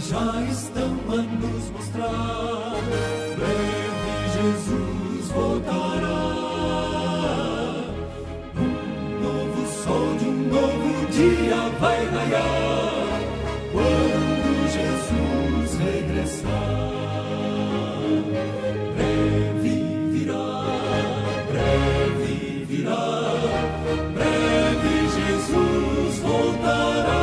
Já estão a nos mostrar, breve Jesus voltará. Um novo sol de um novo dia vai raiar, quando Jesus regressar. Breve virá, breve virá, breve Jesus voltará.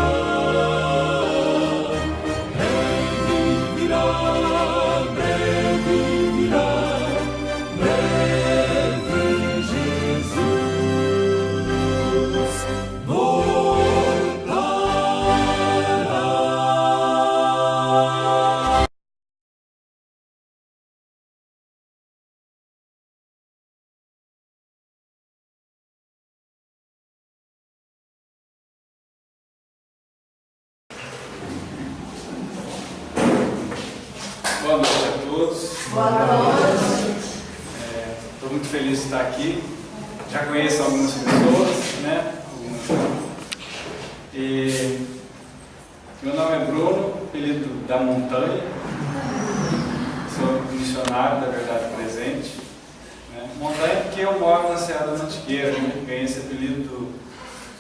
Boa noite a todos. Boa noite. Estou muito feliz de estar aqui. Já conheço algumas pessoas, né? E meu nome é Bruno, apelido da Montanha. Sou missionário da Verdade Presente. Né? Montanha porque eu moro na Serra da Mantiqueira, né? Ganhei esse apelido do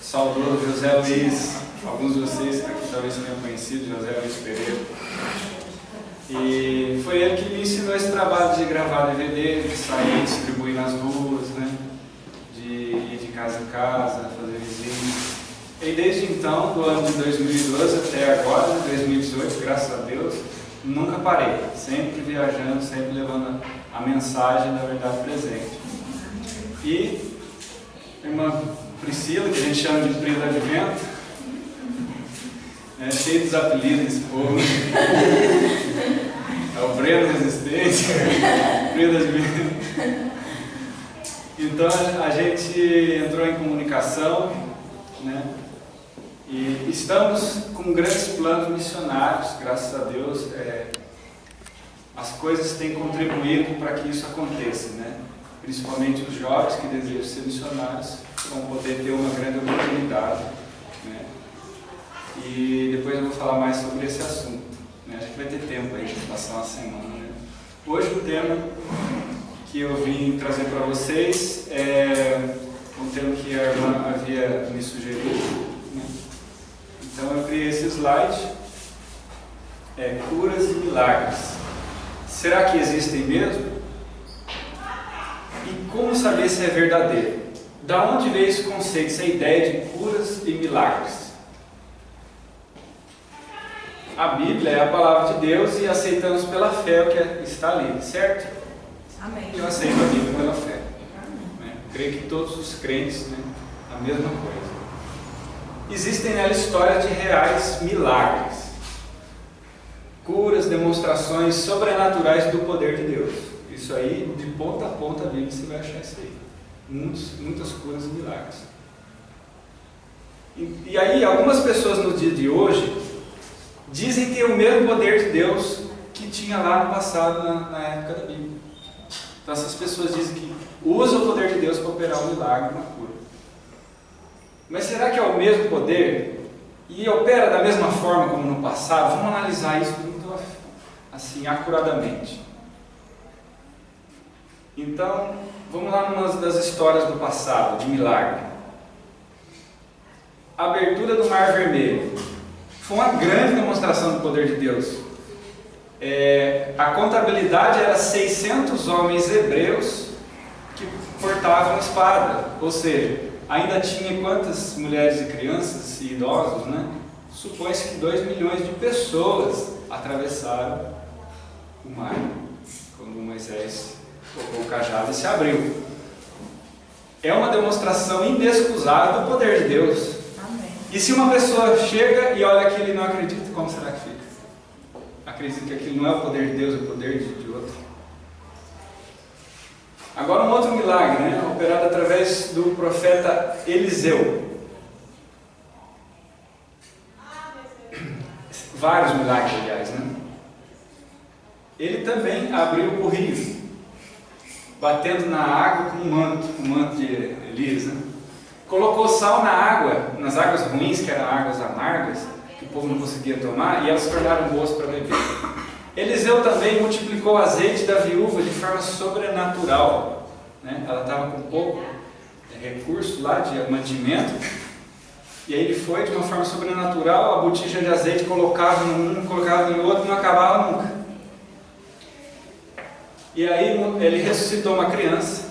saudoso José Luiz. Alguns de vocês aqui talvez tenham conhecido José Luiz Pereira. E foi ele que me ensinou esse trabalho de gravar DVD, de sair, distribuir nas ruas, né? De ir de casa em casa, fazer visitas. E desde então, do ano de 2012 até agora, 2018, graças a Deus, nunca parei. Sempre viajando, sempre levando a mensagem da Verdade Presente. E a irmã Priscila, que a gente chama de Pri do Advento, cheio dos apelidos esse povo. É o Breno Resistente, Pri do Advento. Então a gente entrou em comunicação, né? E estamos com grandes planos missionários, graças a Deus. As coisas têm contribuído para que isso aconteça, né? Principalmente os jovens que desejam ser missionários vão poder ter uma grande oportunidade, né? E depois eu vou falar mais sobre esse assunto, né? Acho que vai ter tempo aí de passar uma semana, né? Hoje o tema que eu vim trazer para vocês é um tema que a irmã havia me sugerido, né? Então eu criei esse slide, curas e milagres. Será que existem mesmo? E como saber se é verdadeiro? Da onde veio esse conceito, essa ideia de curas e milagres? A Bíblia é a palavra de Deus e aceitamos pela fé o que está ali, certo? Amém. Eu aceito a Bíblia pela fé. Né? Creio que todos os crentes, né, a mesma coisa. Existem nela histórias de reais milagres, curas, demonstrações sobrenaturais do poder de Deus. Isso aí, de ponta a ponta a Bíblia, você vai achar isso aí. Muitas curas e milagres. E aí, algumas pessoas no dia de hoje dizem ter o mesmo poder de Deus que tinha lá no passado, na época da Bíblia. Então essas pessoas dizem que usam o poder de Deus para operar um milagre, uma cura. Mas será que é o mesmo poder? E opera da mesma forma como no passado? Vamos analisar isso muito assim, acuradamente. Então, vamos lá numa das histórias do passado, de milagre. A abertura do Mar Vermelho. Foi uma grande demonstração do poder de Deus. A contabilidade era 600 homens hebreus que portavam espada, ou seja, ainda tinha quantas mulheres e crianças e idosos, né? Supõe-se que 2 milhões de pessoas atravessaram o mar, quando Moisés tocou o cajado e se abriu. é uma demonstração inexcusável do poder de Deus. Amém. E se uma pessoa chega e olha aquilo e não acredita, como será que fica? Acredita que aquilo não é o poder de Deus, é o poder de outro. Agora um outro milagre, né? Operado através do profeta Eliseu. Vários milagres, aliás, né? Ele também abriu o rio, batendo na água com um manto de Elias, né? Colocou sal na água, nas águas ruins, que eram águas amargas, que o povo não conseguia tomar, e elas se tornaram boas para beber. Eliseu também multiplicou o azeite da viúva de forma sobrenatural, né? Ela estava com pouco recurso lá de mantimento, e aí ele foi de uma forma sobrenatural, a botija de azeite colocava em um, colocava em outro, não acabava nunca. E aí ele ressuscitou uma criança,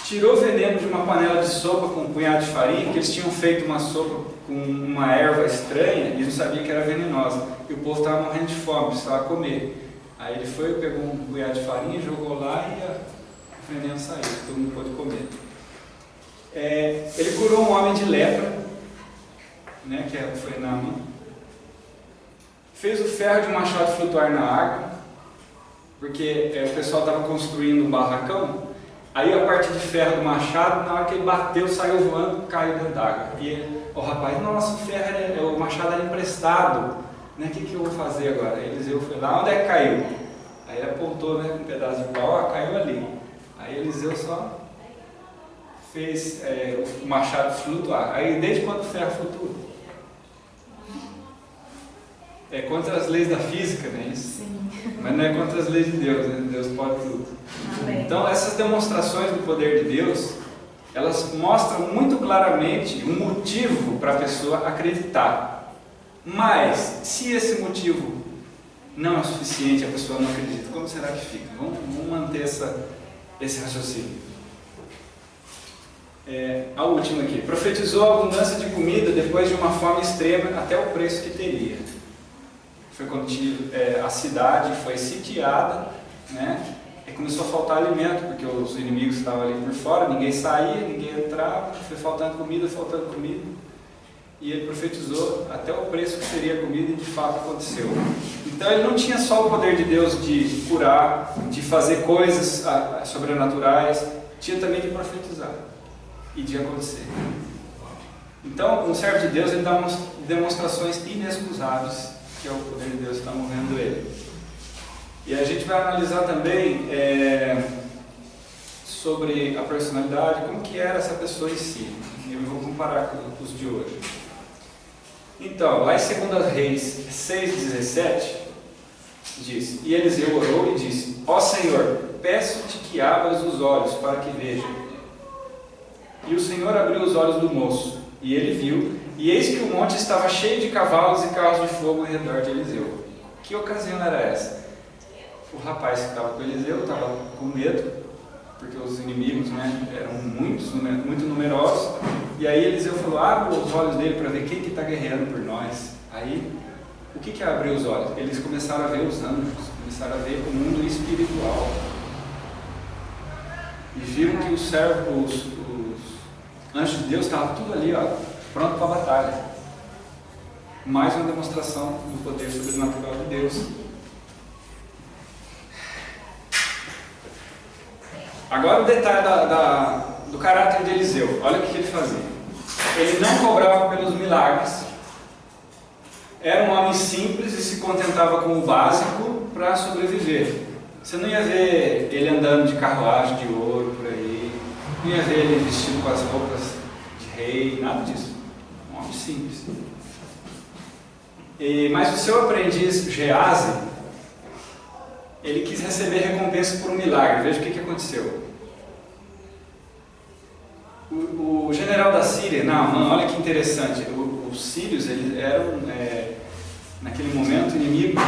tirou o veneno de uma panela de sopa com um punhado de farinha, que eles tinham feito uma sopa com uma erva estranha e não sabia que era venenosa. E o povo estava morrendo de fome, precisava comer. Aí ele foi, pegou um punhado de farinha, jogou lá e o veneno saiu, todo mundo pôde comer. Ele curou um homem de lepra, né, que foi Naamã. Fez o ferro de machado flutuar na água, porque o pessoal estava construindo um barracão. Aí a parte de ferro do machado, na hora que ele bateu, saiu voando, caiu dentro d'água. E o rapaz, nossa, o machado era emprestado, né? O que eu vou fazer agora? Eliseu foi lá, onde é que caiu? Aí ele apontou, né, com um pedaço de pau, caiu ali. Aí Eliseu só fez o machado flutuar. Aí desde quando o ferro flutua? É contra as leis da física, né? Isso. Sim. Mas não é contra as leis de Deus, né? Deus pode tudo. Amém. Então essas demonstrações do poder de Deus, elas mostram muito claramente um motivo para a pessoa acreditar. Mas se esse motivo não é suficiente, a pessoa não acredita, como será que fica? Vamos manter esse raciocínio. A última aqui. Profetizou a abundância de comida depois de uma fome extrema até o preço que teria. Foi quando a cidade foi sitiada, né? E começou a faltar alimento, porque os inimigos estavam ali por fora, ninguém saía, ninguém entrava, foi faltando comida, e ele profetizou até o preço que seria a comida, e de fato aconteceu. Então ele não tinha só o poder de Deus de curar, de fazer coisas sobrenaturais, tinha também de profetizar e de acontecer. Então um servo de Deus, ele dá demonstrações inexcusáveis, que é o poder de Deus que está movendo ele. E a gente vai analisar também sobre a personalidade, como que era essa pessoa em si. Eu vou comparar com os de hoje. Então, lá em 2 Reis 6,17, diz: E Eliseu orou e disse: Ó Senhor, peço-te que abras os olhos para que veja. E o Senhor abriu os olhos do moço, e ele viu, e eis que o monte estava cheio de cavalos e carros de fogo ao redor de Eliseu. Que ocasião era essa? O rapaz que estava com Eliseu estava com medo, porque os inimigos, né, eram muito numerosos, e aí Eliseu falou: abre os olhos dele para ver quem que está guerreando por nós. Aí, o que é abrir os olhos? Eles começaram a ver os anjos, começaram a ver o mundo espiritual, e viram que os anjos de Deus estavam tudo ali, ó, pronto para a batalha. Mais uma demonstração do poder sobrenatural de Deus. Agora o detalhe do caráter de Eliseu. Olha o que ele fazia. Ele não cobrava pelos milagres. Era um homem simples e se contentava com o básico para sobreviver. Você não ia ver ele andando de carruagem de ouro por aí. Não ia ver ele vestido com as roupas de rei, nada disso. Um homem simples. Mas o seu aprendiz Geazi, ele quis receber recompensa por um milagre. Veja o que aconteceu. O general da Síria, Naamã, olha que interessante. Os sírios, eles eram, naquele momento, inimigos.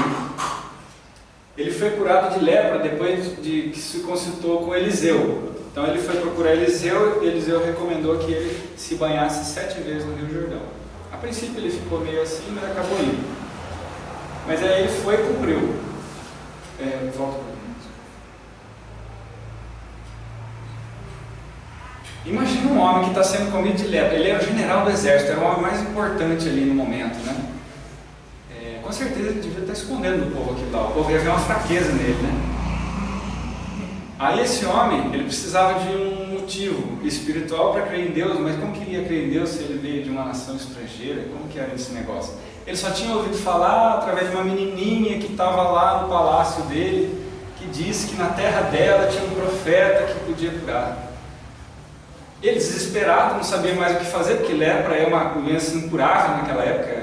Ele foi curado de lepra depois de que se consultou com Eliseu. Então ele foi procurar Eliseu, e Eliseu recomendou que ele se banhasse 7 vezes no Rio Jordão. A princípio ele ficou meio assim, mas acabou indo. Mas aí ele foi e cumpriu. Volta para mim. Imagina um homem que está sendo comido de lepra. Ele era o general do exército, era o homem mais importante ali no momento, né? Com certeza ele devia estar escondendo do povo aquilo lá. O povo ia ver uma fraqueza nele, né? Aí esse homem, ele precisava de um motivo espiritual para crer em Deus, mas como que ele ia crer em Deus se ele veio de uma nação estrangeira? Como que era esse negócio? Ele só tinha ouvido falar através de uma menininha que estava lá no palácio dele, que disse que na terra dela tinha um profeta que podia curar. Ele, desesperado, não sabia mais o que fazer, porque lepra é uma doença incurável naquela época,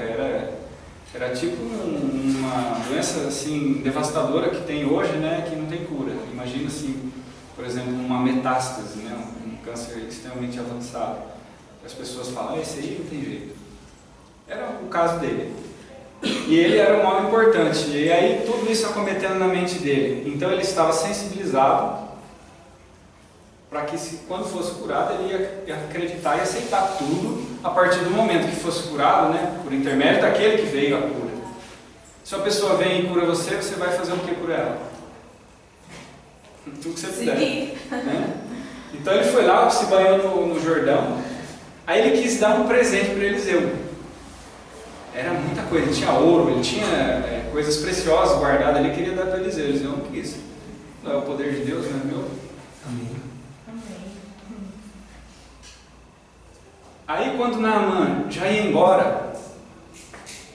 era tipo uma doença assim, devastadora que tem hoje, né, que não tem cura. Imagina assim, por exemplo, uma metástase, né, um câncer extremamente avançado. As pessoas falam, esse aí não tem jeito. Era o caso dele. E ele era um homem importante, e aí tudo isso acometendo na mente dele. Então ele estava sensibilizado para que quando fosse curado ele ia acreditar e aceitar tudo a partir do momento que fosse curado, né, por intermédio daquele que veio a cura. Se a pessoa vem e cura você, você vai fazer o que por ela? Tudo que você puder. Né? Então ele foi lá, se banhou no Jordão, aí ele quis dar um presente para Eliseu. Era muita coisa, ele tinha ouro, ele tinha coisas preciosas guardadas, ele queria dar para Eliseu. Eliseu não quis. Não é o poder de Deus, não é meu? Amém. Aí quando Naamã já ia embora,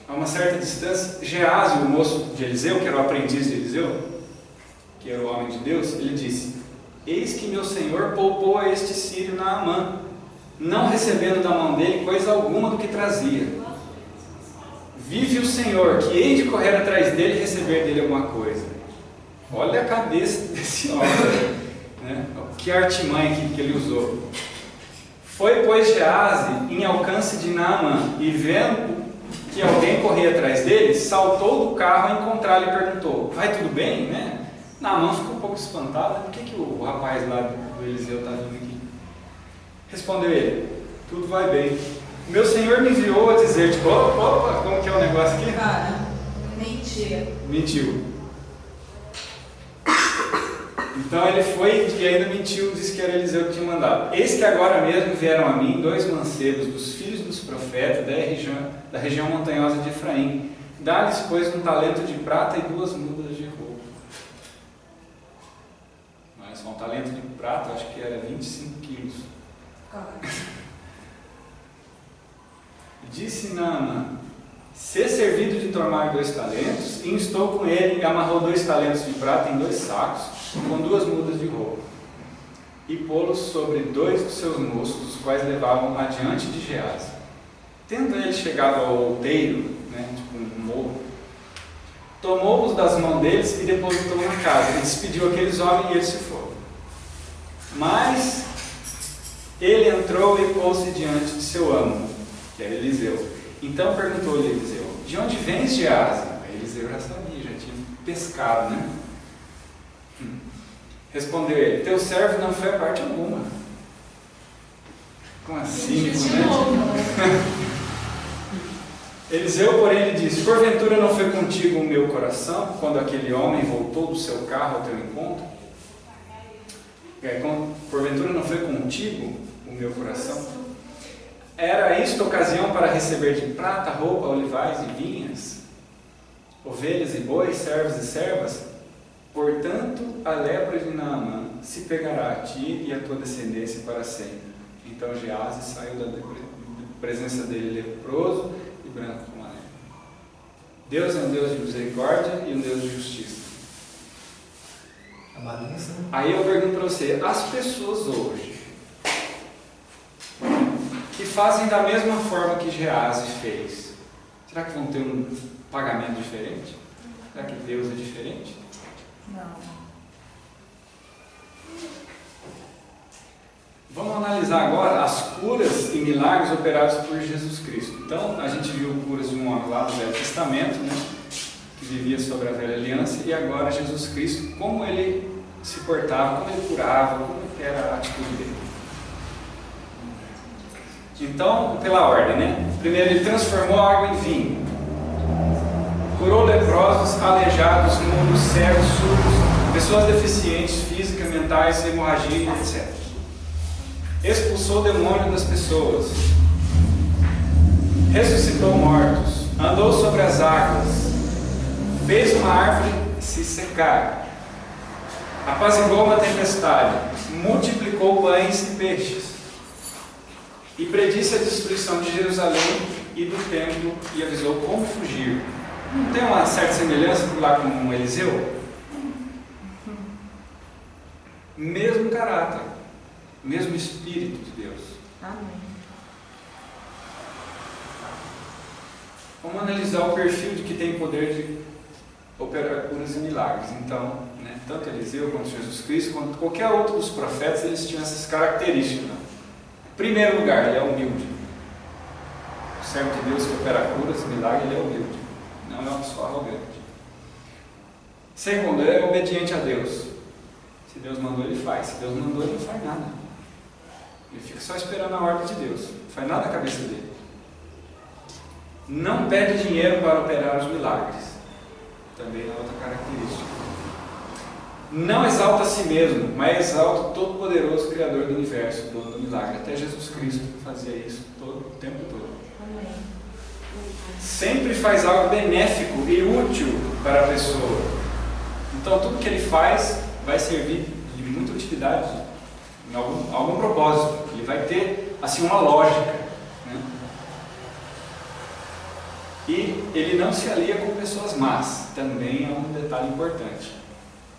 a uma certa distância, Geazi, o moço de Eliseu, que era o aprendiz de Eliseu, que era o homem de Deus, ele disse: eis que meu senhor poupou a este sírio Naamã, não recebendo da mão dele coisa alguma do que trazia. Vive o Senhor, que hei de correr atrás dele e receber dele alguma coisa. Olha a cabeça desse homem, né? Que artimanha que ele usou. Foi, pois, Geazi em alcance de Naamã, e vendo que alguém corria atrás dele, saltou do carro a encontrá-lo e perguntou: vai tudo bem, né? Naamã ficou um pouco espantado. Por que o rapaz lá do Eliseu está vindo aqui? Respondeu ele: tudo vai bem. Meu senhor me enviou a dizer, tipo, opa, como que é o negócio aqui? Cara, mentira. Mentiu. Então ele foi e ainda mentiu, disse que era Eliseu que tinha mandado. Eis que agora mesmo vieram a mim 2 mancebos dos filhos dos profetas da região montanhosa de Efraim. Dá-lhes, pois, um talento de prata e 2 mudas de roupa. Mas só um talento de prata, acho que era 25 quilos. Cara. Disse Naamã: ser servido de tomar 2 talentos, e instou com ele e amarrou 2 talentos de prata em 2 sacos, com 2 mudas de roupa, e pô-los sobre 2 dos seus moços, os quais levavam adiante de Geazi. Tendo ele chegado ao outeiro, né, tipo um morro, tomou-os das mãos deles e depositou na casa. Ele despediu aqueles homens e eles se foram. Mas ele entrou e pôs-se diante de seu amo, que era Eliseu. Então perguntou-lhe Eliseu: de onde vens, Geazi? Aí Eliseu já sabia, já tinha pescado, né? Respondeu ele: teu servo não foi a parte alguma. Como assim, né? Eliseu, porém, lhe disse: porventura não foi contigo o meu coração, quando aquele homem voltou do seu carro ao teu encontro? Porventura não foi contigo o meu coração? Era isto ocasião para receber de prata, roupa, olivais e vinhas, ovelhas e bois, servos e servas? Portanto, a lepra de Naamã se pegará a ti e a tua descendência para sempre. Então Geazi saiu da presença dele leproso e branco como a neve. Deus é um Deus de misericórdia e um Deus de justiça. A balança. Aí eu pergunto para você: as pessoas hoje que fazem da mesma forma que Geazi fez, será que vão ter um pagamento diferente? Será que Deus é diferente? Não. Vamos analisar agora as curas e milagres operados por Jesus Cristo. Então, a gente viu curas de um homem lá do Velho Testamento, né, que vivia sobre a velha aliança, e agora Jesus Cristo, como ele se portava, como ele curava, como era a atitude dele. Então, pela ordem, né? Primeiro ele transformou a água em vinho, curou leprosos, aleijados, mudos, cegos, surdos, pessoas deficientes, físicas, mentais, hemorragia, etc. expulsou o demônio das pessoas, ressuscitou mortos, andou sobre as águas, fez uma árvore se secar, apaziguou uma tempestade, multiplicou pães e peixes, e predisse a destruição de Jerusalém e do templo, e avisou como fugir. Não tem uma certa semelhança lá com Eliseu? Mesmo caráter, mesmo Espírito de Deus. Amém. Vamos analisar o perfil de que tem poder de operar curas e milagres. Então, né, tanto Eliseu quanto Jesus Cristo, quanto qualquer outro dos profetas, eles tinham essas características. Em primeiro lugar, ele é humilde. O servo de Deus que opera curas e milagres, ele é humilde. Não é uma pessoa arrogante. Segundo, ele é obediente a Deus. Se Deus mandou, ele faz. Se Deus mandou, ele não faz nada. Ele fica só esperando a ordem de Deus. Não faz nada na cabeça dele. Não pede dinheiro para operar os milagres. Também é outra característica. Não exalta a si mesmo, mas exalta o Todo-Poderoso Criador do Universo, dono do milagre. Até Jesus Cristo fazia isso todo o tempo todo. Amém. Sempre faz algo benéfico e útil para a pessoa. Então tudo que ele faz vai servir de muita utilidade, em algum propósito. Ele vai ter assim uma lógica, né? E ele não se alia com pessoas más, também é um detalhe importante.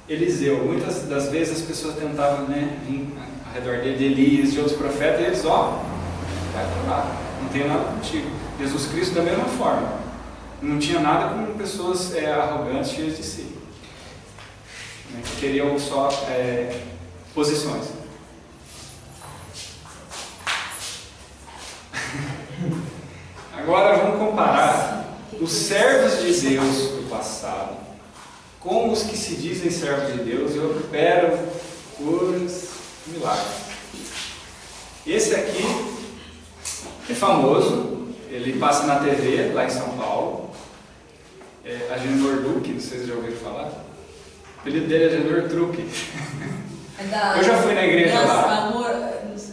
Eliseu, muitas das vezes as pessoas tentavam, né, vir ao redor dele, de Elias, de outros profetas, e eles, vai para lá, não tem nada contigo. Jesus Cristo da mesma forma, não tinha nada com pessoas arrogantes, cheias de si, né, que queriam só posições. Agora vamos comparar os servos de Deus do passado com os que se dizem servos de Deus e operam curas e milagres. Esse aqui é famoso, ele passa na TV lá em São Paulo, Agenor Duque, não sei se já ouviram falar. O apelido dele é Agenor Truque. Eu já fui na igreja lá. Amor,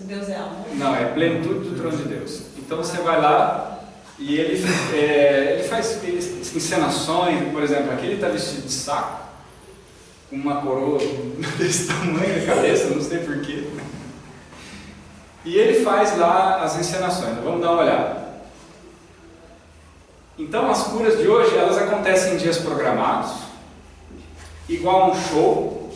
Deus é amor? Não, é plenitude do trono de Deus. Então você vai lá e ele faz encenações, por exemplo, aqui ele está vestido de saco, com uma coroa desse tamanho na cabeça, não sei porquê. E ele faz lá as encenações, vamos dar uma olhada. Então as curas de hoje, elas acontecem em dias programados, igual a um show,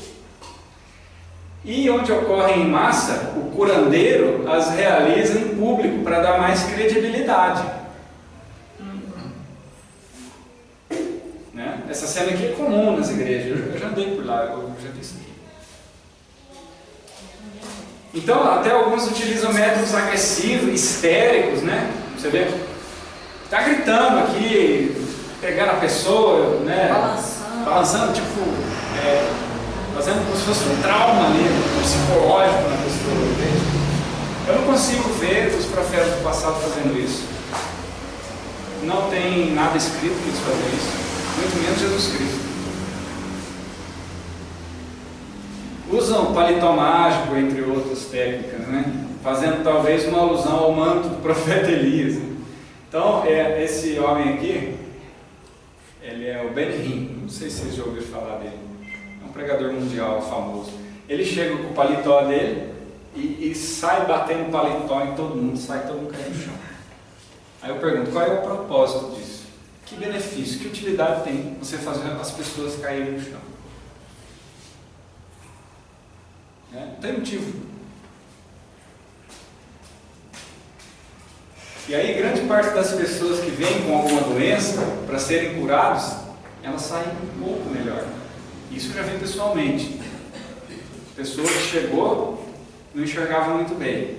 e onde ocorrem em massa, o curandeiro as realiza em público para dar mais credibilidade. Né? Essa cena aqui é comum nas igrejas, eu já andei por lá, eu já vi isso aqui. Então, até alguns utilizam métodos agressivos, histéricos, né? Você vê, está gritando aqui, pegando a pessoa, né? Balançando, tipo, fazendo como se fosse um trauma ali, psicológico na pessoa, entende? Eu não consigo ver os profetas do passado fazendo isso. Não tem nada escrito que eles fazem isso. Muito menos Jesus Cristo. Usam paletó mágico, entre outras técnicas, né? Fazendo talvez uma alusão ao manto do profeta Elias. Então, esse homem aqui, ele é o Ben-Hinn, não sei se vocês já ouviram falar dele, é um pregador mundial famoso. Ele chega com o paletó dele e sai batendo paletó em todo mundo, sai todo mundo caindo no chão. Aí eu pergunto, qual é o propósito disso? Que benefício, que utilidade tem você fazer as pessoas caírem no chão? Não tem motivo. E aí grande parte das pessoas que vêm com alguma doença para serem curados, elas saem um pouco melhor. Isso eu já vi pessoalmente. Pessoa que chegou, não enxergava muito bem.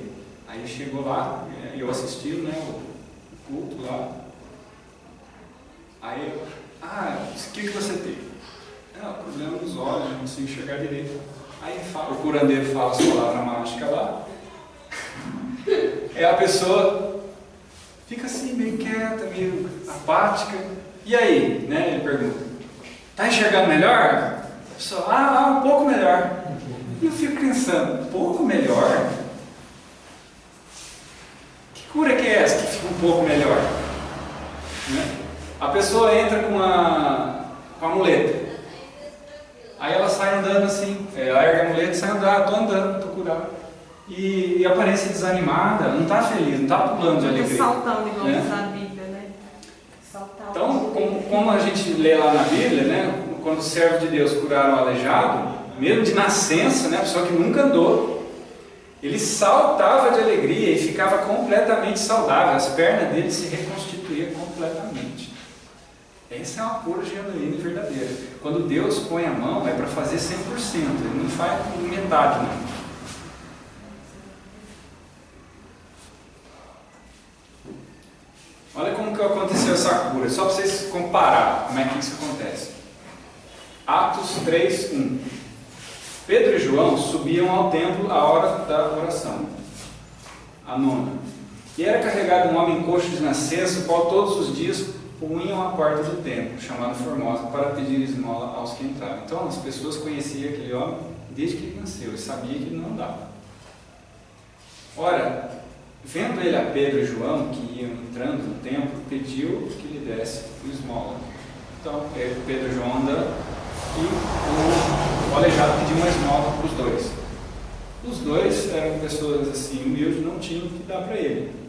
Aí chegou lá, eu assisti, né, o culto lá. Aí eu, o que você tem? O problema nos olhos, não consigo enxergar direito. Aí o curandeiro fala as palavras mágicas lá. A pessoa fica assim, meio quieta, meio apática. E aí, né, ele pergunta, está enxergando melhor? A pessoa, um pouco melhor. E eu fico pensando, um pouco melhor? pouco melhor. Né? A pessoa entra com a muleta. Aí ela sai andando assim, ela ergue a muleta e sai andando, estou andando, estou curado. E aparece desanimada, não está feliz, não está pulando de alegria. Saltando igual né? diz na Bíblia, né? Saltar. Então, como a gente lê lá na Bíblia, né? Quando os servos de Deus curaram o aleijado, mesmo de nascença, né? A pessoa que nunca andou, ele saltava de alegria e ficava completamente saudável, as pernas dele se reconstituíam completamente. Essa é uma cura genuína e verdadeira. Quando Deus põe a mão, é para fazer 100%, ele não faz metade, não. Olha como que aconteceu essa cura, só para vocês comparar como é que isso acontece. Atos 3:1. Pedro e João subiam ao templo à hora da oração, a nona. E era carregado um homem coxo de nascença, o qual todos os dias punham à porta do templo, chamado Formosa, para pedir esmola aos que entravam. Então as pessoas conheciam aquele homem desde que ele nasceu, e sabiam que ele não andava. Ora, vendo ele a Pedro e João, que iam entrando no templo, pediu que lhe desse o esmola. Então, Pedro e João andando, e o aleijado pediu uma esmola para os dois. Os dois eram pessoas assim, humildes, não tinham o que dar para ele.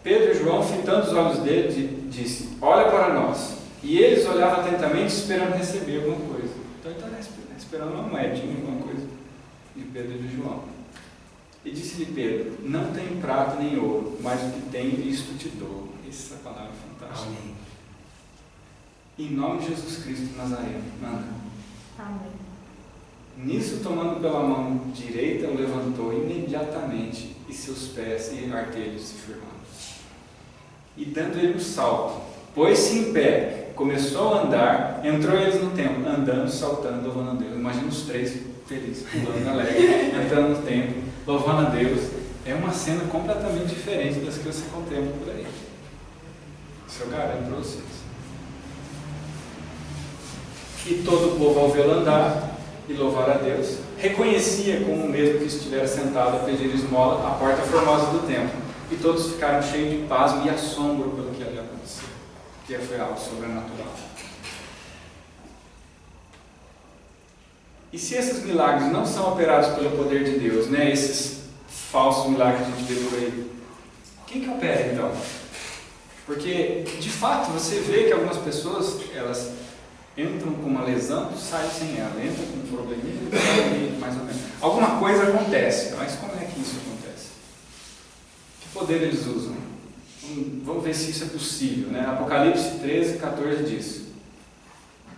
Pedro e João, fitando os olhos dele, disse: olha para nós. E eles olhavam atentamente, esperando receber alguma coisa. Então ele estava esperando uma moedinha, alguma coisa, de Pedro e de João. E disse-lhe Pedro: não tenho prata nem ouro, mas o que tenho, isto te dou. Essa palavra é fantástica. Amém. Em nome de Jesus Cristo de Nazaré, manda. Amém. Nisso, tomando pela mão direita, o levantou imediatamente, e seus pés e artelhos se firmaram. E dando ele um salto, pôs-se em pé, começou a andar, entrou eles no templo, andando, saltando, louvando a Deus. Imagina os três felizes, pulando alegre, entrando no templo, louvando a Deus. É uma cena completamente diferente das que você contempla por aí. Isso eu garanto para vocês. E todo o povo, ao vê-lo andar e louvar a Deus, reconhecia como o mesmo que estivera sentado a pedir esmola à porta formosa do templo. E todos ficaram cheios de pasmo e assombro pelo que ali aconteceu, que foi algo sobrenatural. E se esses milagres não são operados pelo poder de Deus, né, esses falsos milagres que a gente vê por aí, quem que opera então? Porque, de fato, você vê que algumas pessoas, elas entram com uma lesão e saem sem ela, entram com um probleminha e saem mais ou menos. Alguma coisa acontece, mas como é que isso acontece? Que poder eles usam? Vamos ver se isso é possível, né? Apocalipse 13:14 diz: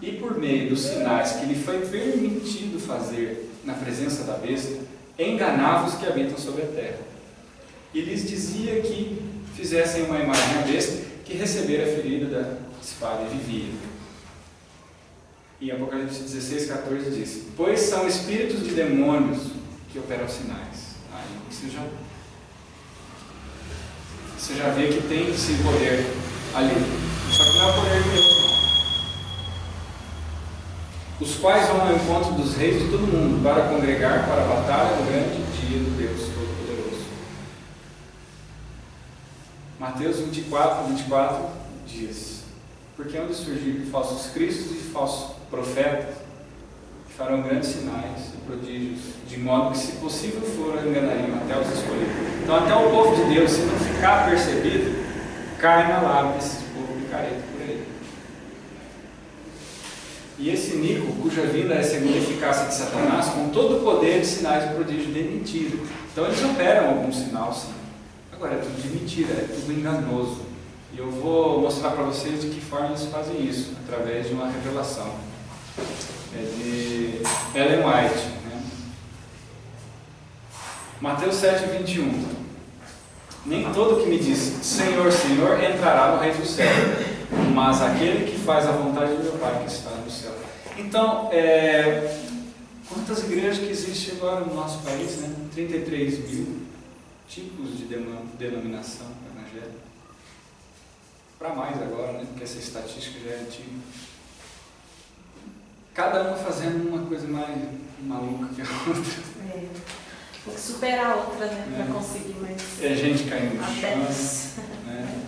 e por meio dos sinais que lhe foi permitido fazer na presença da besta, enganava os que habitam sobre a terra. E lhes dizia que fizessem uma imagem à besta, que recebera a ferida da espada e vivia. E Apocalipse 16:14 diz: pois são espíritos de demônios que operam sinais. Aí você já vê que tem esse poder ali. Só que não é o poder de Deus, não. Os quais vão ao encontro dos reis de todo mundo, para congregar para a batalha no grande dia do Deus Todo-Poderoso. Mateus 24 diz: porque hão de surgir falsos cristos e falsos profetas, que farão grandes sinais e prodígios, de modo que, se possível for, enganariam até os escolhidos. Então, até o povo de Deus, se não ficar percebido, cai na lábia desse povo de careta por aí. E esse Nico, cuja vinda é segundo a eficácia de Satanás, com todo o poder de sinais e prodígios de mentira. Então, eles operam algum sinal, sim. Agora, é tudo de mentira, é tudo enganoso. E eu vou mostrar para vocês de que forma eles fazem isso, através de uma revelação. É de Ellen White, né? Mateus 7:21. Nem todo que me diz Senhor, Senhor entrará no reino do céu, mas aquele que faz a vontade do meu Pai que está no céu. Então, quantas igrejas que existem agora no nosso país, né? 33 mil tipos de denominação evangélica. Para mais agora, né? Porque essa estatística já é antiga. Cada uma fazendo uma coisa mais maluca que a outra. Tem que superar a outra, né? Pra conseguir mais. É gente caindo no chão, Adeptos. né?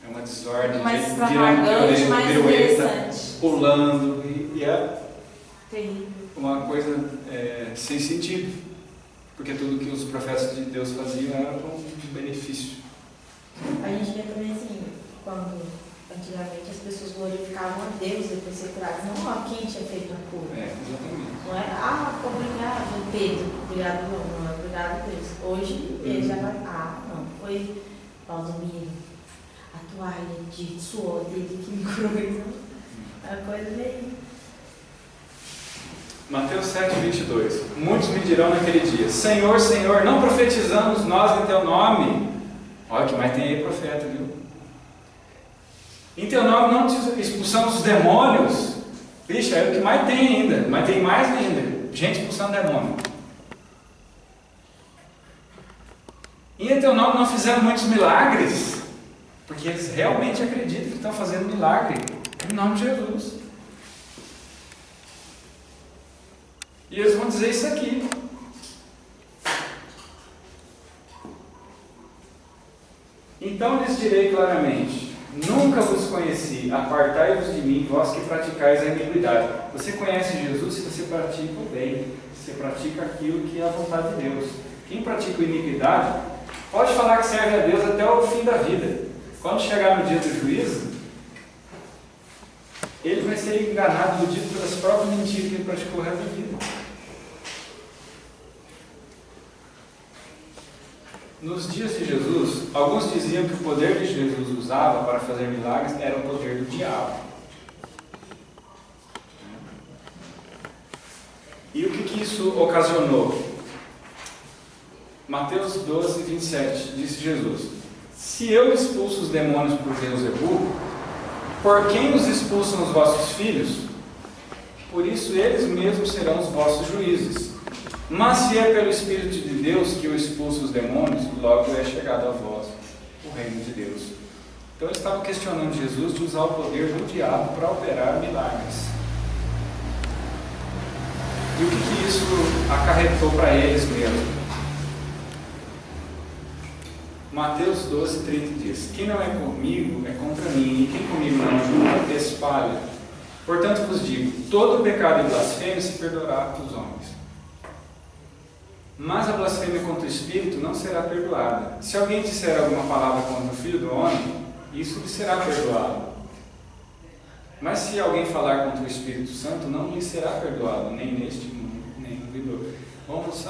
É uma desordem, Mais gente extravagante, mais pirueta, interessante. pulando, e é Terrível. uma coisa sem sentido, porque tudo que os profetas de Deus faziam era com benefício. A gente vê também assim, quando antigamente as pessoas glorificavam a Deus depois de ser curadas, não a quem tinha feito a cura. Exatamente. Não é, obrigado Pedro, obrigado não é obrigado Deus. Hoje ele já vai, não, foi Valdomiro, a toalha de suor dele que me curou. É uma coisa meio... Mateus 7:22. Muitos me dirão naquele dia: Senhor, Senhor, não profetizamos nós em teu nome? Olha que mais tem aí profeta, viu? Em teu nome não te expulsamos os demônios? Vixe, é o que mais tem ainda, mas tem mais ainda, gente expulsando demônio. E em teu nome não fizemos muitos milagres? Porque eles realmente acreditam que estão fazendo milagre em nome de Jesus. E eles vão dizer isso aqui. Então lhes direi claramente: nunca vos conheci, apartai-vos de mim, vós que praticais a iniquidade. Você conhece Jesus se você pratica o bem, se você pratica aquilo que é a vontade de Deus. Quem pratica a iniquidade pode falar que serve a Deus até o fim da vida. Quando chegar no dia do juízo, ele vai ser enganado, iludido pelas próprias mentiras que ele praticou o resto da vida. Nos dias de Jesus, alguns diziam que o poder que Jesus usava para fazer milagres era o poder do diabo. E o que isso ocasionou? Mateus 12:27, disse Jesus: se eu expulso os demônios por Beelzebul, por quem os expulsam os vossos filhos? Por isso eles mesmos serão os vossos juízes. Mas se é pelo Espírito de Deus que eu expulso os demônios, logo é chegado a vós o reino de Deus. Então eles estavam questionando Jesus de usar o poder do diabo para operar milagres. E o que isso acarretou para eles mesmo? Mateus 12:30 diz: quem não é comigo é contra mim, e quem comigo não junta, espalha. Portanto vos digo, todo pecado e blasfêmia se perdoará aos homens. Mas a blasfêmia contra o Espírito não será perdoada. Se alguém disser alguma palavra contra o Filho do Homem, isso lhe será perdoado. Mas se alguém falar contra o Espírito Santo, não lhe será perdoado, nem neste mundo, nem no vindouro. Vamos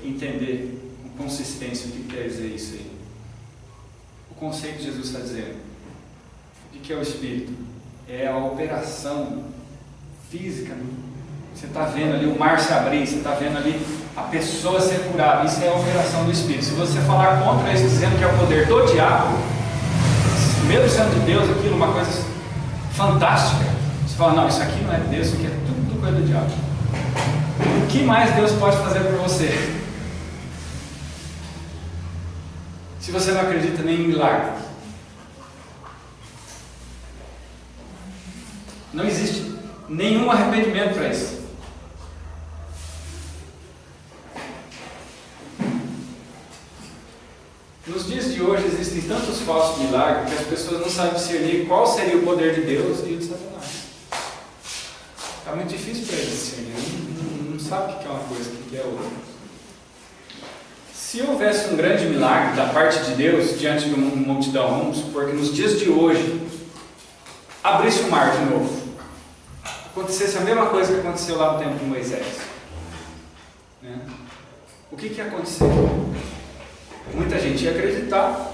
entender com consistência o que quer dizer isso aí. O conceito que Jesus está dizendo. O que é o Espírito? É a operação física. Você está vendo ali o mar se abrir, você está vendo ali a pessoa ser curada. Isso é a operação do Espírito. Se você falar contra isso, dizendo que é o poder do diabo, mesmo sendo de Deus, aquilo, uma coisa fantástica, você fala: não, isso aqui não é de Deus, isso aqui é tudo coisa do diabo. O que mais Deus pode fazer por você? Se você não acredita nem em milagre. Não existe nenhum arrependimento para isso. Nos dias de hoje existem tantos falsos milagres que as pessoas não sabem discernir qual seria o poder de Deus e o de Satanás. Está muito difícil para eles discernir. Não sabe o que é uma coisa e o que é outra. Se houvesse um grande milagre da parte de Deus diante de uma multidão, vamos supor que nos dias de hoje abrisse o mar de novo, acontecesse a mesma coisa que aconteceu lá no tempo de Moisés, né? O que ia acontecer? Muita gente ia acreditar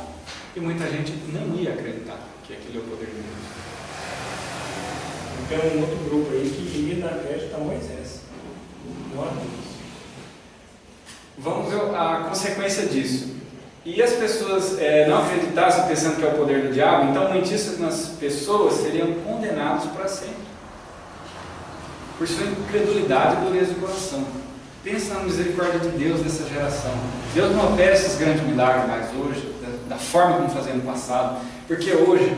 e muita gente não ia acreditar que aquele é o poder de Deus. Tem um outro grupo aí que ia dar crédito a Moisés, não a Deus. Vamos ver a consequência disso. E as pessoas não acreditassem pensando que é o poder do diabo, então muitíssimas pessoas seriam condenadas para sempre por sua incredulidade e dureza de coração. Pensa na misericórdia de Deus dessa geração. Deus não opera esses grandes milagres mais hoje, da forma como fazia no passado, porque hoje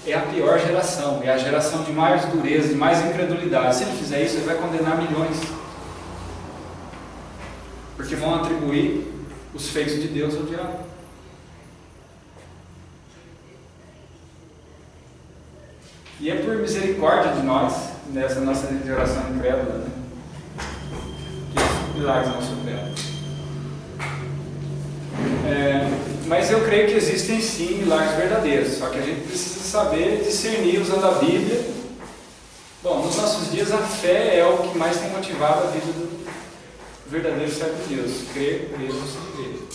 é a pior geração, é a geração de mais dureza, de mais incredulidade. Se ele fizer isso, ele vai condenar milhões. porque vão atribuir os feitos de Deus ao diabo. E é por misericórdia de nós, nessa nossa geração incrédula, né, que esses milagres não se operam. Mas eu creio que existem sim milagres verdadeiros, só que a gente precisa saber discernir usando a Bíblia. Bom, nos nossos dias a fé é o que mais tem motivado a vida do verdadeiro servo de Deus. Crer mesmo sem ver.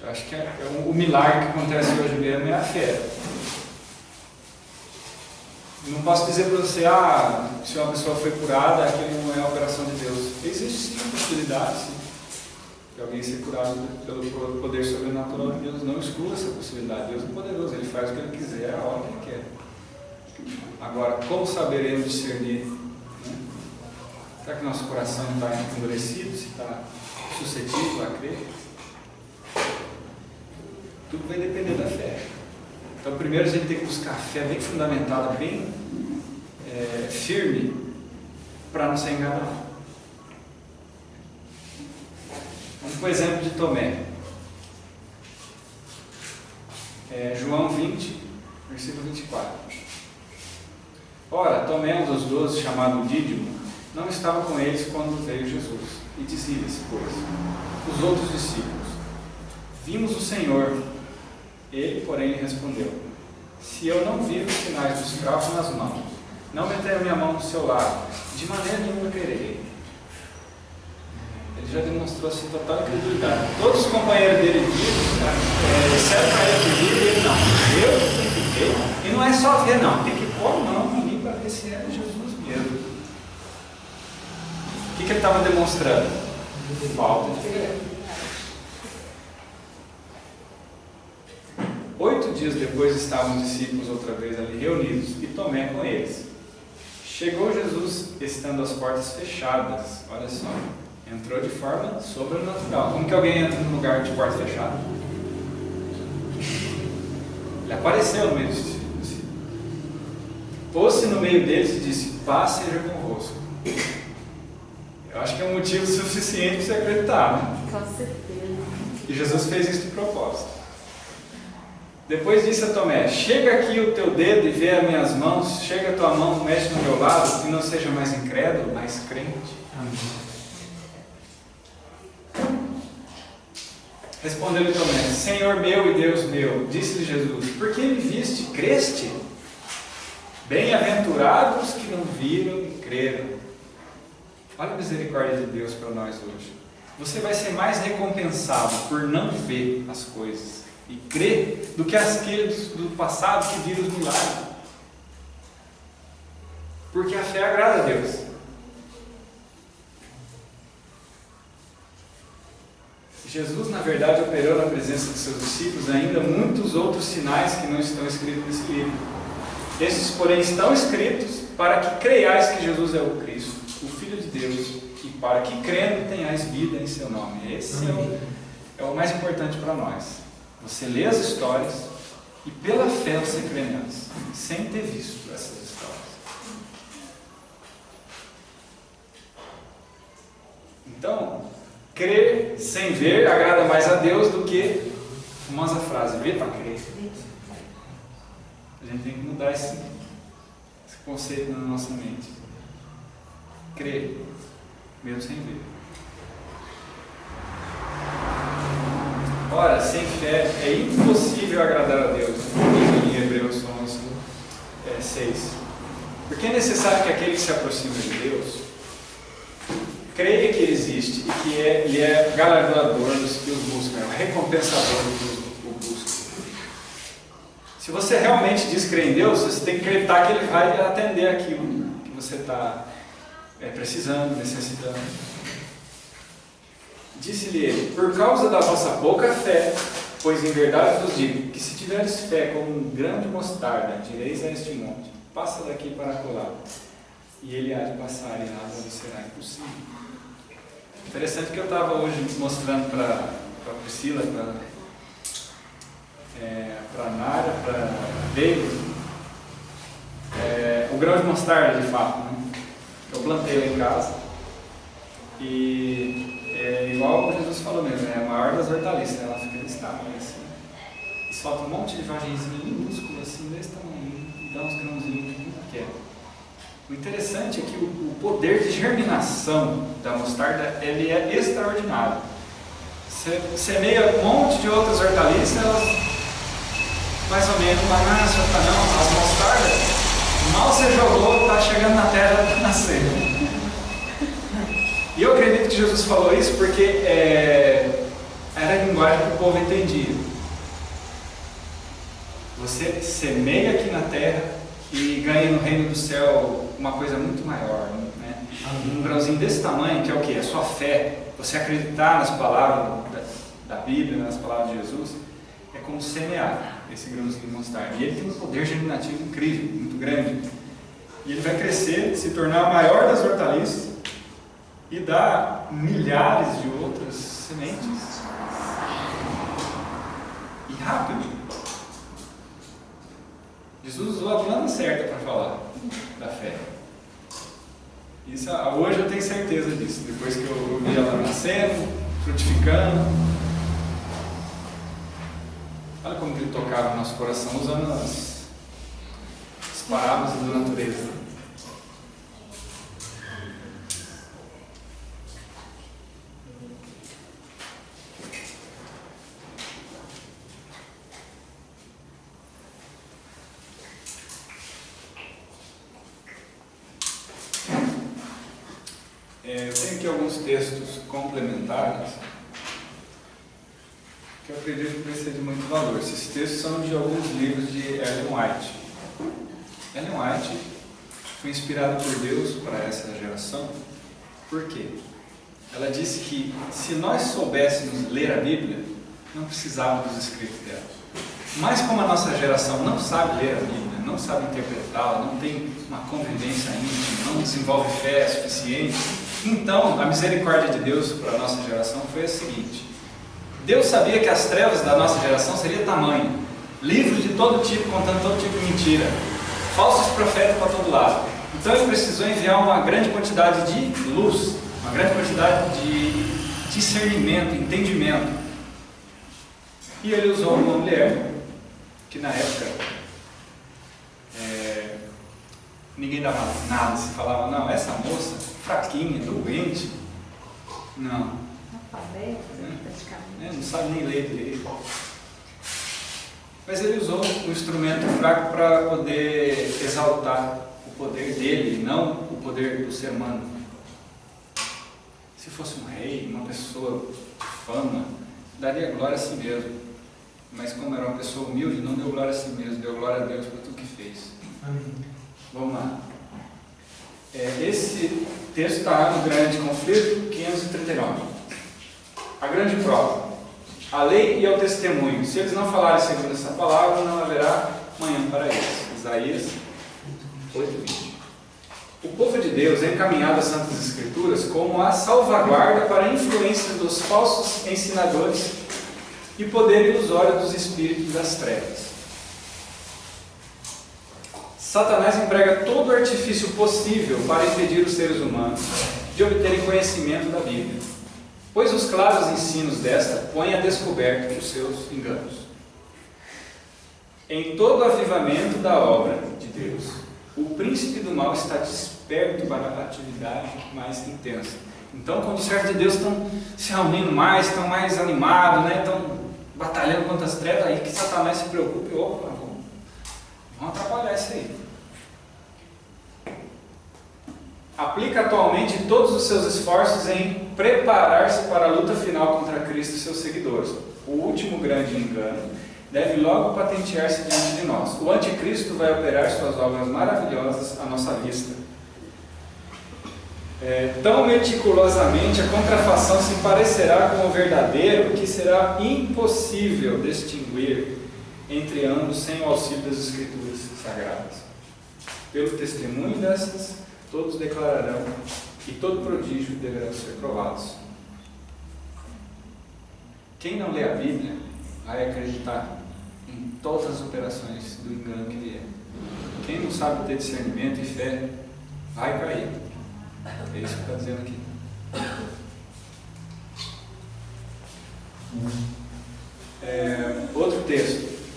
Eu acho que o milagre que acontece hoje mesmo é a fé. Não posso dizer para você, se uma pessoa foi curada, aquilo não é a operação de Deus. Existe sim a possibilidade, sim, de alguém ser curado pelo poder sobrenatural de Deus. Não exclua essa possibilidade. Deus é poderoso, Ele faz o que Ele quiser, a hora que Ele quer. Agora, como saberemos discernir? Né? Será que nosso coração está endurecido? Se está suscetível a crer? Tudo vai depender da fé. Então, primeiro a gente tem que buscar a fé bem fundamentada, bem firme, para não ser enganado. Vamos para o exemplo de Tomé. João 20, versículo 24. Ora, Tomé, um dos 12, chamado Dídimo, não estava com eles quando veio Jesus, e dizia-lhes, pois, os outros discípulos: vimos o Senhor. Ele, porém, lhe respondeu: se eu não vir os sinais dos cravos nas mãos, não meter a minha mão no seu lado, de maneira nenhuma crerei. Ele já demonstrou assim total incredulidade. Todos os companheiros dele viram, exceto para ele que viram, ele não. Eu tenho que ver. E não é só ver, não. Tem que pôr a mão em mim para ver se é Jesus mesmo. O que ele estava demonstrando? Falta de fé. 8 dias depois estavam os discípulos outra vez ali reunidos e Tomé com eles. Chegou Jesus estando as portas fechadas. Olha só, entrou de forma sobrenatural. Como que alguém entra num lugar de porta fechada? Ele apareceu no meio dos discípulos. Pôs-se no meio deles e disse: paz seja convosco. Eu acho que é um motivo suficiente para você acreditar, né? Com certeza. E Jesus fez isso de propósito. Depois disse a Tomé: chega aqui o teu dedo e vê as minhas mãos, chega a tua mão, mexe no meu lado, e não seja mais incrédulo, mais crente. Respondeu-lhe Tomé: Senhor meu e Deus meu. Disse-lhe Jesus: por que me viste, creste? Bem-aventurados que não viram e creram. Olha a misericórdia de Deus para nós hoje. Você vai ser mais recompensado por não ver as coisas e crer do que aqueles do passado que viram os milagres. Porque a fé agrada a Deus. Jesus, na verdade, operou na presença de seus discípulos ainda muitos outros sinais que não estão escritos nesse livro. Esses, porém, estão escritos para que creiais que Jesus é o Cristo, o Filho de Deus, e para que, crendo, tenhais vida em seu nome. Esse é o mais importante para nós. Você lê as histórias e pela fé você crê nelas, sem ter visto essas histórias. Então, crer sem ver agrada mais a Deus do que a famosa frase: ver para crer. A gente tem que mudar esse conceito na nossa mente. Crer, mesmo sem ver. Ora, sem fé é impossível agradar a Deus. Em Hebreus 6. Porque é necessário que aquele que se aproxima de Deus creia que Ele existe e que Ele é galardoador dos que os buscam, é o recompensador dos que o buscam. Se você realmente diz crer em Deus, você tem que acreditar que Ele vai atender aquilo que você está precisando, necessitando. Disse-lhe ele: por causa da vossa pouca fé, pois em verdade vos digo que se tiveres fé como um grão de mostarda, direis a este monte: passa daqui para acolá, e ele há de passar, e nada lhe será impossível. Interessante que eu estava hoje mostrando para a Priscila, para a Nara, para a David, o grão de mostarda, de fato, né? Eu plantei lá em casa e falou mesmo, é a maior das hortaliças, ela fica desse tamanho assim. E solta um monte de vagenzinho minúsculo assim, desse tamanho, e dá uns grãozinhos que não quer. O interessante é que o poder de germinação da mostarda, ele é extraordinário. Você semeia um monte de outras hortaliças, elas mais ou menos, mas não, as mostardas, mal você jogou, está chegando na terra para nascer. E eu acredito que Jesus falou isso porque era a linguagem que o povo entendia. Você semeia aqui na terra e ganha no reino do céu uma coisa muito maior, né? Um grãozinho desse tamanho, que é o quê? A sua fé. Você acreditar nas palavras da Bíblia, nas palavras de Jesus, é como semear esse grãozinho de mostarda. E ele tem um poder germinativo incrível, muito grande. E ele vai crescer, se tornar a maior das hortaliças e dar milhares de outras sementes. E rápido. Jesus usou a planta certa para falar da fé. Isso, hoje eu tenho certeza disso, depois que eu vi ela nascendo, frutificando. Olha como ele tocava no nosso coração usando as parábolas da natureza. Eu tenho aqui alguns textos complementares que eu acredito que vai ser de muito valor. Esses textos são de alguns livros de Ellen White. Ellen White foi inspirada por Deus para essa geração. Por quê? Ela disse que se nós soubéssemos ler a Bíblia, não precisávamos dos escritos dela. Mas como a nossa geração não sabe ler a Bíblia, não sabe interpretá-la, não tem uma convivência íntima, não desenvolve fé suficiente, então a misericórdia de Deus para a nossa geração foi a seguinte: Deus sabia que as trevas da nossa geração seriam tamanho, livros de todo tipo contando todo tipo de mentira, falsos profetas para todo lado. Então ele precisou enviar uma grande quantidade de luz, uma grande quantidade de discernimento, entendimento. E ele usou uma mulher que na época ninguém dava nada, se falava, não, essa moça fraquinha, doente, não, não sabe nem ler direito. Mas ele usou um instrumento fraco para poder exaltar o poder dele, não o poder do ser humano. Se fosse um rei, uma pessoa de fama, daria glória a si mesmo. Mas como era uma pessoa humilde, não deu glória a si mesmo, deu glória a Deus por tudo que fez. Amém. Vamos lá. Esse texto está no Grande Conflito 539. A grande prova. A lei e ao testemunho. Se eles não falarem segundo essa palavra, não haverá manhã para eles. Isaías 8:20. O povo de Deus é encaminhado às Santas Escrituras como a salvaguarda para a influência dos falsos ensinadores e poder ilusório dos espíritos das trevas. Satanás emprega todo o artifício possível para impedir os seres humanos de obterem conhecimento da Bíblia, pois os claros ensinos desta põem a descoberto os seus enganos. Em todo o avivamento da obra de Deus, o príncipe do mal está desperto para a atividade mais intensa. Então, quando os servos de Deus estão se reunindo mais, estão mais animados, né? Estão batalhando contra as trevas, aí que Satanás se preocupa, opa, vamos atrapalhar isso aí. Aplica atualmente todos os seus esforços em preparar-se para a luta final contra Cristo e seus seguidores. O último grande engano deve logo patentear-se diante de nós. O anticristo vai operar suas obras maravilhosas à nossa vista. Tão meticulosamente a contrafação se parecerá com o verdadeiro que será impossível distinguir entre ambos sem o auxílio das Escrituras Sagradas. Pelo testemunho destas, todos declararão que todo prodígio deverá ser provados. Quem não lê a Bíblia vai acreditar em todas as operações do engano que vier. Quem não sabe ter discernimento e fé vai cair. É isso que está dizendo aqui.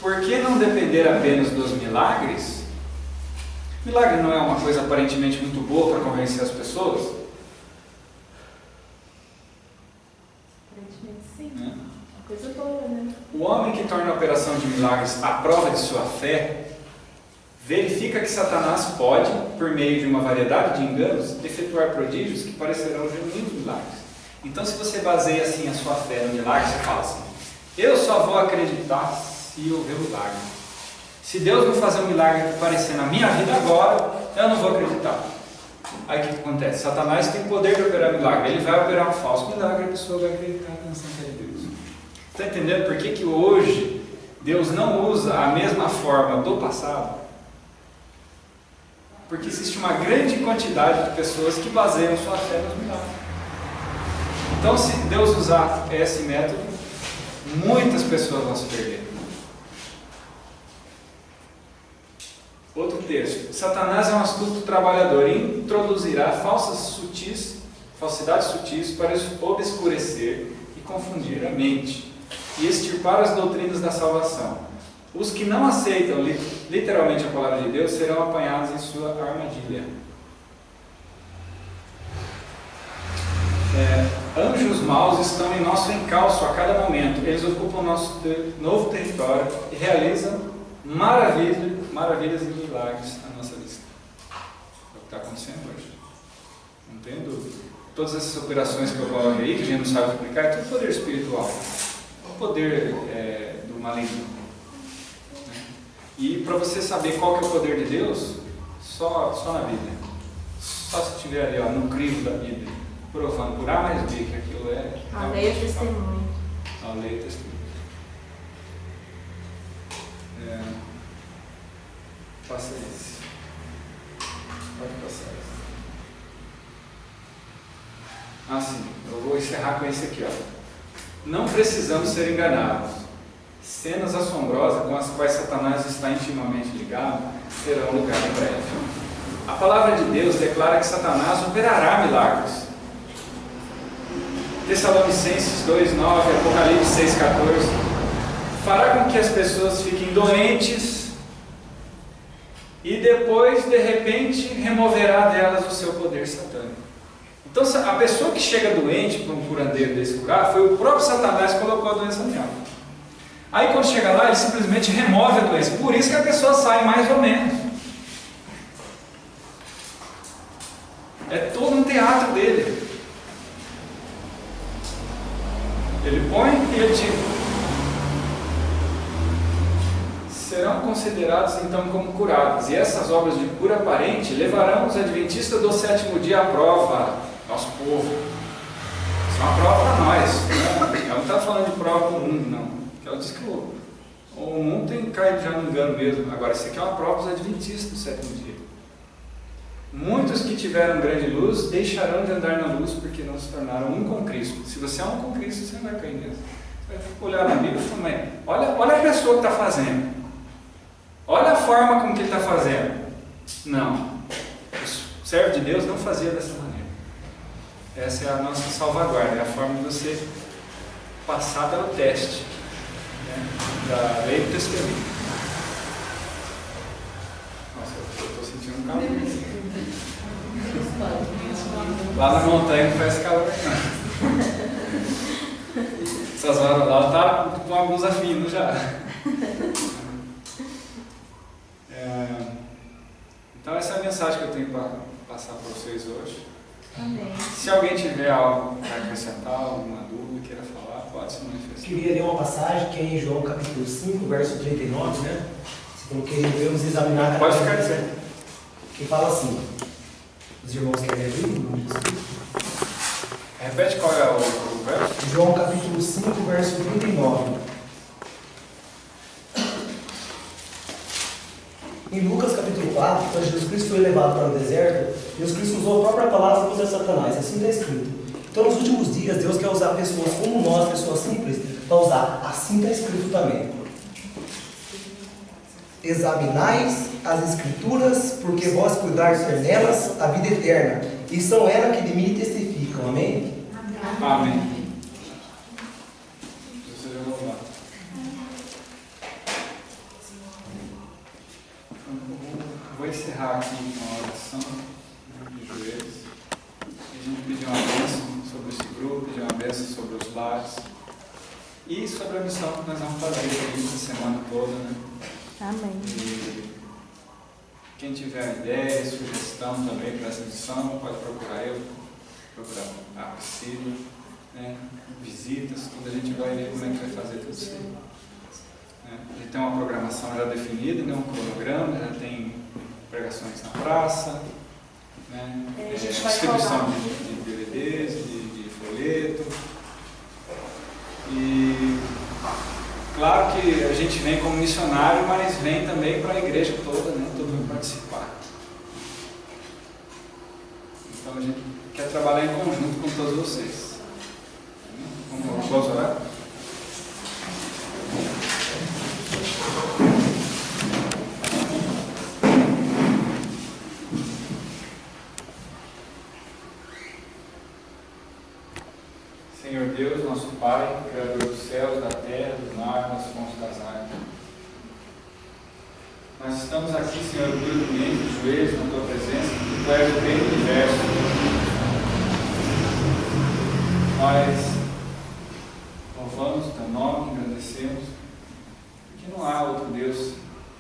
por que não depender apenas dos milagres? Milagre não é uma coisa aparentemente muito boa para convencer as pessoas? Aparentemente sim. Né? Uma coisa boa, né? O homem que torna a operação de milagres a prova de sua fé, verifica que Satanás pode, por meio de uma variedade de enganos, efetuar prodígios que parecerão genuínos milagres. Então, se você baseia assim a sua fé no milagre, você fala assim: eu só vou acreditar se houver milagre. Se Deus não fazer um milagre aparecer na minha vida agora, eu não vou acreditar. Aí o que acontece? Satanás tem poder de operar milagre. Ele vai operar um falso milagre e a pessoa vai acreditar na sanidade de Deus. Está entendendo por que hoje Deus não usa a mesma forma do passado? Porque existe uma grande quantidade de pessoas que baseiam sua fé nos milagres. Então, se Deus usar esse método, muitas pessoas vão se perder. Outro texto: Satanás é um astuto trabalhador e introduzirá falsidades sutis para obscurecer e confundir a mente e extirpar as doutrinas da salvação. Os que não aceitam literalmente a palavra de Deus serão apanhados em sua armadilha. Anjos maus estão em nosso encalço a cada momento. Eles ocupam nosso novo território e realizam maravilhas e milagres na nossa vista. É o que está acontecendo hoje. Não tenho dúvida. Todas essas operações que eu coloco aí, que a gente não sabe explicar, é tudo poder espiritual. O poder do maligno. E para você saber qual que é o poder de Deus, só na Bíblia. Só se estiver ali, ó, no crivo da Bíblia, provando por A mais B que aquilo é... A lei é testemunho. A lei é testemunho. Passa esse. Pode passar esse. Sim. Eu vou encerrar com esse aqui, ó. Não precisamos ser enganados. Cenas assombrosas com as quais Satanás está intimamente ligado terão lugar em breve. A palavra de Deus declara que Satanás operará milagres. Tessalonicenses 2:9, Apocalipse 6:14, fará com que as pessoas fiquem doentes e depois, de repente, removerá delas o seu poder satânico. Então, a pessoa que chega doente para um curandeiro desse curar, foi o próprio Satanás que colocou a doença nela. Aí, quando chega lá, ele simplesmente remove a doença. Por isso que a pessoa sai mais ou menos. É todo um teatro dele. Ele põe e ele tira. Serão considerados então como curados. E essas obras de cura aparente levarão os adventistas do sétimo dia à prova. Nosso povo. Isso é uma prova para nós. Né? Ela não está falando de prova para o mundo, não. Ela diz que o mundo tem caído já no engano mesmo. Agora, isso aqui é uma prova dos adventistas do sétimo dia. Muitos que tiveram grande luz deixarão de andar na luz porque não se tornaram um com Cristo. Se você é um com Cristo, você não vai cair nisso. Você vai olhar na Bíblia e falar: olha a pessoa que está fazendo. Olha a forma como que ele está fazendo. Não. O servo de Deus não fazia dessa maneira. Essa é a nossa salvaguarda. É a forma de você passar pelo teste, né, da lei do testemunho. Nossa, eu estou sentindo um calor. Lá na montanha não faz calor, não. Essas horas lá tá com a blusa fina já. Então essa é a mensagem que eu tenho para passar para vocês hoje. Amém. Se alguém tiver algo para acrescentar, alguma dúvida, queira falar, pode se manifestar. Queria ler uma passagem que é em João capítulo 5, verso 39, né? Se falou que devemos examinar... Pode ficar dizendo. Que fala assim, os irmãos querem abrir? Repete qual é o verso? João capítulo 5, verso 39. Em Lucas capítulo 4, quando Jesus Cristo foi levado para o deserto, Jesus Cristo usou a própria palavra contra Satanás, assim está escrito. Então nos últimos dias Deus quer usar pessoas como nós, pessoas simples, para usar, assim está escrito também. Examinais as escrituras, porque vós cuidais ter nelas a vida eterna, e são elas que de mim testificam. Amém? Amém. Deus seja louvado. presença sobre os lares e sobre a missão que nós vamos fazer aí essa semana toda, né? Amém. E quem tiver ideia, sugestão também para essa missão, pode procurar eu, procurar a Priscila, né? Visitas, tudo, a gente vai ver como é que vai fazer tudo isso aí. Né? A gente tem uma programação já definida, né? Um cronograma, já tem pregações na praça, né? A gente vai distribuição falar. de DVDs, de folheto. E claro que a gente vem como missionário, mas vem também para a igreja toda, né? Todo mundo participar. Então a gente quer trabalhar em conjunto com todos vocês. Vamos orar? Senhor Deus, nosso Pai, Criador dos céus, da terra, do mar, das fontes das águas. Nós estamos aqui, Senhor, humildemente, de joelhos na Tua presença, porque Tu és o Rei do universo. Nós louvamos o Teu nome, agradecemos, porque não há outro Deus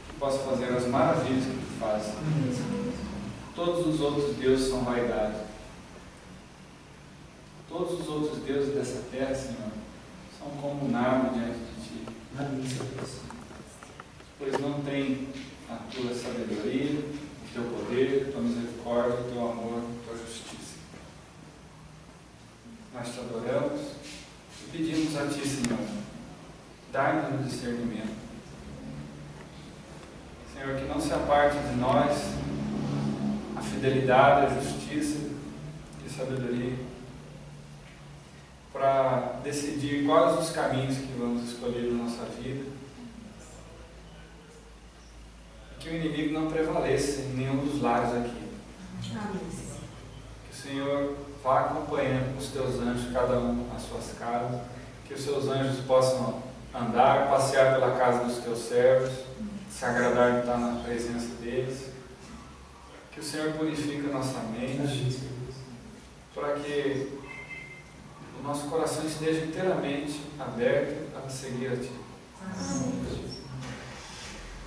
que possa fazer as maravilhas que Tu fazes. Todos os outros deuses são vaidade. Todos os outros deuses dessa terra, Senhor, são como nada diante de Ti. Pois não tem a Tua sabedoria, o Teu poder, a Tua misericórdia, o Teu amor, a Tua justiça. Nós Te adoramos e pedimos a Ti, Senhor, dai-nos o discernimento. Senhor, que não se aparte de nós a fidelidade, a justiça e a sabedoria, para decidir quais os caminhos que vamos escolher na nossa vida. Que o inimigo não prevaleça em nenhum dos lares aqui. Que o Senhor vá acompanhando com os Teus anjos, cada um às suas casas. Que os Seus anjos possam andar, passear pela casa dos Teus servos, se agradar de estar na presença deles. Que o Senhor purifique a nossa mente, para que o nosso coração esteja inteiramente aberto a seguir a Ti.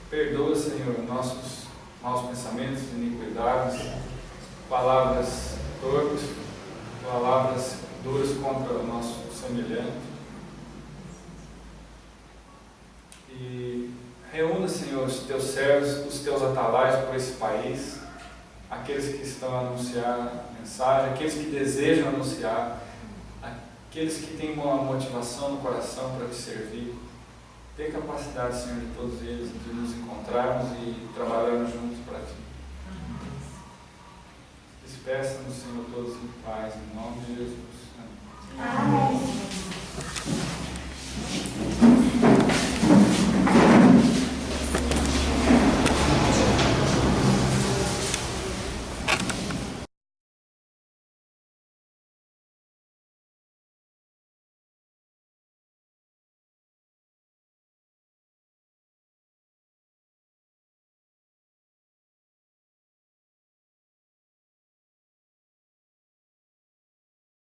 Perdoa, Senhor, nossos maus pensamentos, iniquidades, palavras torpes, palavras duras contra o nosso semelhante. E reúna, Senhor, os Teus servos, os Teus atalaios por esse país, aqueles que estão a anunciar a mensagem, aqueles que desejam anunciar, aqueles que têm uma motivação no coração para Te servir. Dê capacidade, Senhor, de todos eles, de nos encontrarmos e trabalharmos juntos para Ti. Despeça-nos, Senhor, todos em paz, em nome de Jesus.